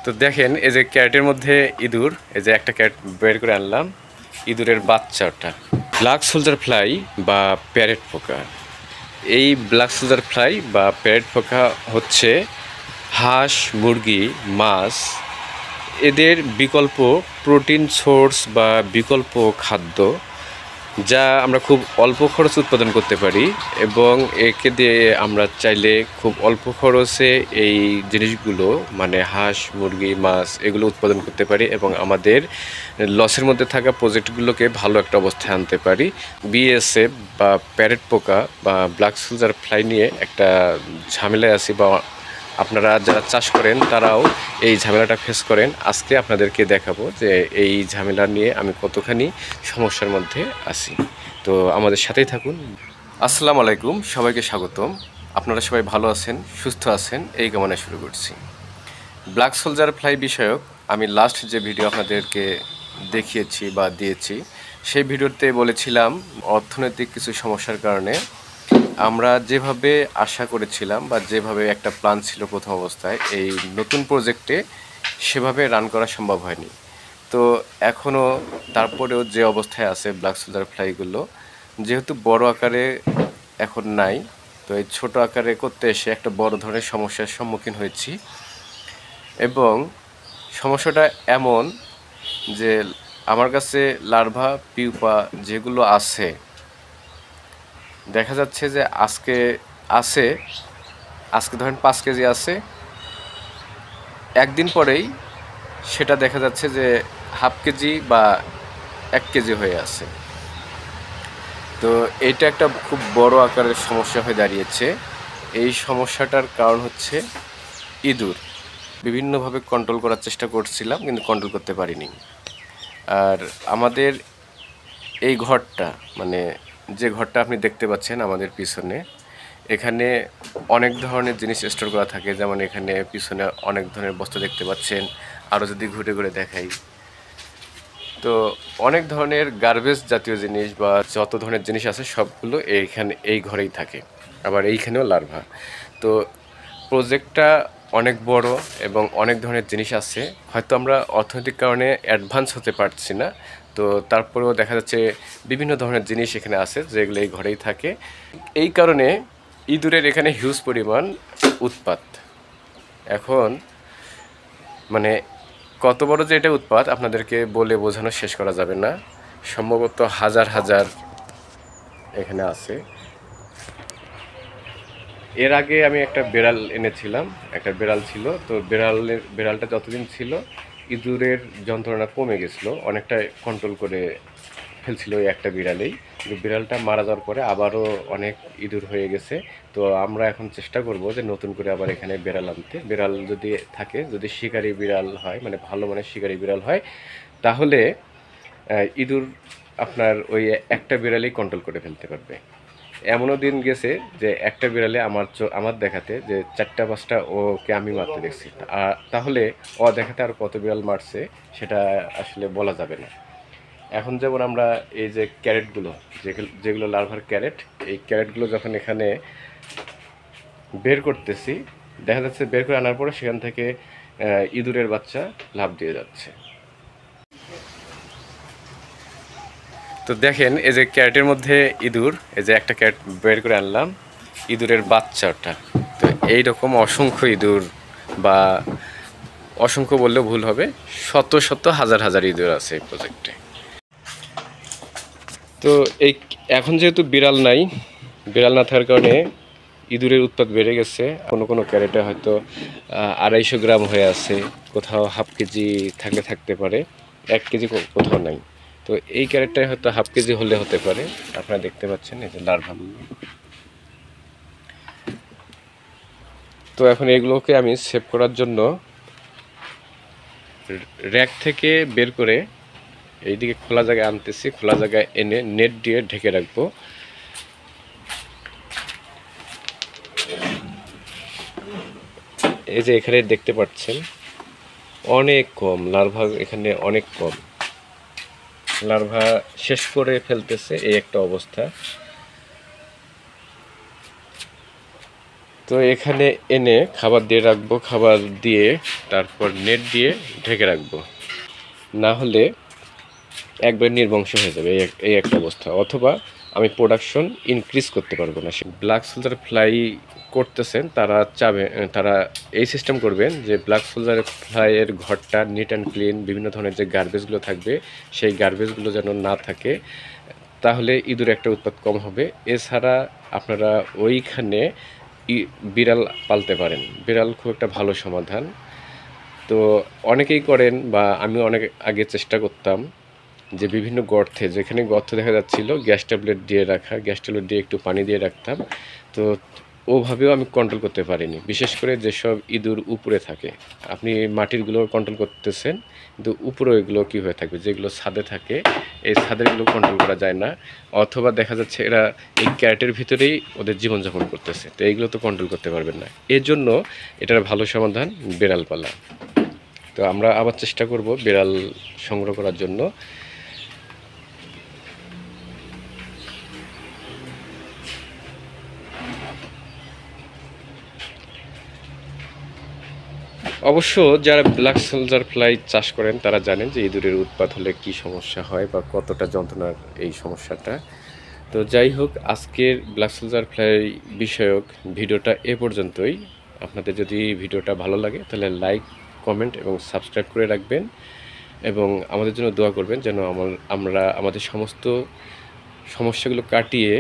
তো দেখেন এই যে ক্যারেটের মধ্যে ইঁদুর, এই যে একটা ক্যারেট বের করে আনলাম, ইঁদুরের বাচ্চাটা ব্ল্যাক সোলজার ফ্লাই বা প্যারেট পোকা। এই ব্ল্যাক সোলজার ফ্লাই বা প্যারেট পোকা হচ্ছে হাঁস, মুরগি, মাছ এদের বিকল্প প্রোটিন সোর্স বা বিকল্প খাদ্য, যা আমরা খুব অল্প খরচে উৎপাদন করতে পারি এবং একে দিয়ে আমরা চাইলে খুব অল্প খরচে এই জিনিসগুলো মানে হাঁস, মুরগি, মাছ এগুলো উৎপাদন করতে পারি এবং আমাদের লসের মধ্যে থাকা প্রজেক্টগুলোকে ভালো একটা অবস্থায় আনতে পারি। বিএসএফ বা প্যারেট পোকা বা ব্ল্যাক সোলজার ফ্লাই নিয়ে একটা ঝামেলায় আছি, বা আপনারা যারা চাষ করেন তারাও এই ঝামেলাটা ফেস করেন। আজকে আপনাদেরকে দেখাবো যে এই ঝামেলা নিয়ে আমি কতখানি সমস্যার মধ্যে আছি। তো আমাদের সাথেই থাকুন। আসসালামু আলাইকুম, সবাইকে স্বাগতম। আপনারা সবাই ভালো আছেন, সুস্থ আছেন এই কামনায় শুরু করছি। ব্ল্যাক সোলজার ফ্লাই বিষয়ক আমি লাস্ট যে ভিডিও আপনাদেরকে দেখিয়েছি বা দিয়েছি, সেই ভিডিওতে বলেছিলাম অর্থনৈতিক কিছু সমস্যার কারণে আমরা যেভাবে আশা করেছিলাম বা যেভাবে একটা প্ল্যান ছিল প্রথম অবস্থায় এই নতুন প্রজেক্টে সেভাবে রান করা সম্ভব হয়নি। তো এখনও তারপরেও যে অবস্থায় আছে ব্ল্যাক সোলজার ফ্লাইগুলো, যেহেতু বড় আকারে এখন নাই, তো এই ছোট আকারে করতে এসে একটা বড় ধরনের সমস্যার সম্মুখীন হয়েছি। এবং সমস্যাটা এমন যে আমার কাছে লার্ভা পিউপা যেগুলো আছে, দেখা যাচ্ছে যে আজকে ধরেন 5 কেজি আছে, একদিন পরেই সেটা দেখা যাচ্ছে যে হাফ কেজি বা 1 কেজি হয়ে আছে। তো এইটা একটা খুব বড় আকারের সমস্যা হয়ে দাঁড়িয়েছে। এই সমস্যাটার কারণ হচ্ছে ইঁদুর। বিভিন্নভাবে কন্ট্রোল করার চেষ্টা করছিলাম কিন্তু কন্ট্রোল করতে পারিনি। আর আমাদের এই ঘরটা, মানে যে ঘরটা আপনি দেখতে পাচ্ছেন আমাদের পিছনে, এখানে অনেক ধরনের জিনিস স্টোর করা থাকে। যেমন এখানে পিছনে অনেক ধরনের বস্তা দেখতে পাচ্ছেন। আরও যদি ঘুরে ঘুরে দেখাই, তো অনেক ধরনের গার্বেজ জাতীয় জিনিস বা যত ধরনের জিনিস আছে সবগুলো এই ঘরেই থাকে। আবার এইখানেও লার্ভা। তো প্রজেক্টটা অনেক বড় এবং অনেক ধরনের জিনিস আছে। হয়তো আমরা অর্থনৈতিক কারণে অ্যাডভান্স হতে পারছি না, তো তারপরেও দেখা যাচ্ছে বিভিন্ন ধরনের জিনিস এখানে আছে যেগুলো এই ঘরেই থাকে। এই কারণে ইঁদুরের এখানে হিউজ পরিমাণ উৎপাত। এখন মানে কত বড় যে এটা উৎপাত আপনাদেরকে বলে বোঝানো শেষ করা যাবে না। সম্ভবত হাজার হাজার এখানে আছে। এর আগে আমি একটা বেড়াল এনেছিলাম, একটা বেড়াল ছিল। তো বেড়ালটা যতদিন ছিল ইঁদুরের যন্ত্রণা কমে গেছিলো, অনেকটা কন্ট্রোল করে ফেলছিল ওই একটা বিড়ালেই। কিন্তু বিড়ালটা মারা যাওয়ার পরে আবারও অনেক ইঁদুর হয়ে গেছে। তো আমরা এখন চেষ্টা করব যে নতুন করে আবার এখানে বেড়াল আনতে। বেড়াল যদি থাকে, যদি শিকারি বিড়াল হয়, মানে ভালো মানের শিকারি বিড়াল হয়, তাহলে ইঁদুর আপনার ওই একটা বিড়ালেই কন্ট্রোল করে ফেলতে পারবে। এমনও দিন গেছে যে একটা বিড়ালে আমার দেখাতে যে 4-5টা ওকে আমি মারতে দেখছি। তাহলে ও দেখাতে আর কত বিড়াল মারছে সেটা আসলে বলা যাবে না। এখন যেমন আমরা এই যে ক্যারেটগুলো, যেগুলো লার্ভার ক্যারেট, এই ক্যারেটগুলো যখন এখানে বের করতেছি, দেখা যাচ্ছে বের করে আনার পরে সেখান থেকে ইঁদুরের বাচ্চা লাফ দিয়ে যাচ্ছে। তো দেখেন এই যে ক্যারেটের মধ্যে ইঁদুর, এই যে একটা ক্যারেট বের করে আনলাম, ইঁদুরের বাচ্চাটা। তো এইরকম অসংখ্য ইঁদুর, বা অসংখ্য বললেও ভুল হবে, শত শত হাজার হাজার ইঁদুর আছে এই প্রজেক্টে। তো এখন যেহেতু বিড়াল নাই, বিড়াল না থাকার কারণে ইঁদুরের উৎপাত বেড়ে গেছে। কোনো কোনো ক্যারেটে হয়তো 250 গ্রাম হয়ে আছে, কোথাও হাফ কেজি থাকতে পারে, 1 কেজি কোথাও নাই। তো এই ক্যারেটটাই হয়তো হাফ কেজি হলে হতে পারে। আপনারা দেখতে পাচ্ছেন এই যে লার্ভাগুলো। তো এখন এগুলোকে আমি সেভ করার জন্য র্যাক থেকে বের করে এইদিকে খোলা জায়গায় আনতেছি। খোলা জায়গায় এনে নেট দিয়ে ঢেকে রাখবো। এই যে এখানে দেখতে পাচ্ছেন অনেক কম লার্ভা, এখানে অনেক কম লার্ভা শেষ করে ফেলতেছে, এই একটা অবস্থা। তো তো এখানে এনে খাবার দিয়ে রাখবো, খাবার দিয়ে তারপর নেট দিয়ে ঢেকে রাখবো, না হলে একবার নির্বংশ হয়ে যাবে এই একটা অবস্থা, অথবা আমি প্রোডাকশন ইনক্রিজ করতে পারবো না। সে ব্ল্যাক সোলজার ফ্লাই করতেছেন তারা এই সিস্টেম করবেন যে ব্ল্যাক সোলজার ফ্লাইয়ের ঘরটা নিট অ্যান্ড ক্লিন, বিভিন্ন ধরনের যে গার্বেজগুলো থাকবে সেই গার্বেজগুলো যেন না থাকে, তাহলে ইঁদুর একটা উৎপাত কম হবে। এছাড়া আপনারা ওইখানে বিড়াল পালতে পারেন, বিড়াল খুব একটা ভালো সমাধান। তো অনেকেই করেন, বা আমি অনেক আগে চেষ্টা করতাম যে বিভিন্ন গর্তে, যেখানে গর্ত দেখা যাচ্ছিল, গ্যাস ট্যাবলেট দিয়ে রাখা, গ্যাস ট্যাবলেট দিয়ে একটু পানি দিয়ে রাখতাম। তো ওভাবেও আমি কন্ট্রোল করতে পারিনি, বিশেষ করে যেসব ইঁদুর উপরে থাকে। আপনি মাটিরগুলো কন্ট্রোল করতেছেন, কিন্তু উপরে এগুলো কী হয়ে থাকবে, যেগুলো ছাদে থাকে এই ছাদেরগুলো কন্ট্রোল করা যায় না, অথবা দেখা যাচ্ছে এরা এই ক্যারেটের ভিতরেই ওদের জীবনযাপন করতেছে, তো এইগুলো তো কন্ট্রোল করতে পারবেন না। এর জন্য এটার ভালো সমাধান বিড়াল পালা। তো আমরা আবার চেষ্টা করব বিড়াল সংগ্রহ করার জন্য। অবশ্য যারা ব্ল্যাক সোলজার ফ্লাই চাষ করেন তারা জানেন যে ইঁদুরের উৎপাত হলে কি সমস্যা হয় বা কতটা যন্ত্রণার এই সমস্যাটা। তো যাই হোক, আজকের ব্ল্যাক সোলজার ফ্লাই বিষয়ক ভিডিওটা এ পর্যন্তই। আপনাদের যদি ভিডিওটা ভালো লাগে তাহলে লাইক, কমেন্ট এবং সাবস্ক্রাইব করে রাখবেন, এবং আমাদের জন্য দোয়া করবেন যেন আমরা আমাদের সমস্ত সমস্যাগুলো কাটিয়ে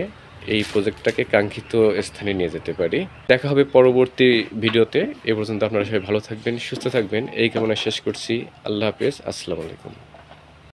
এই প্রজেক্টটাকে কাঙ্ক্ষিত স্থানে নিয়ে যেতে পারি। দেখা হবে পরবর্তী ভিডিওতে। এ পর্যন্ত আপনারা সবাই ভালো থাকবেন, সুস্থ থাকবেন, এই কামনা শেষ করছি। আল্লাহ হাফেজ, আসসালামু আলাইকুম।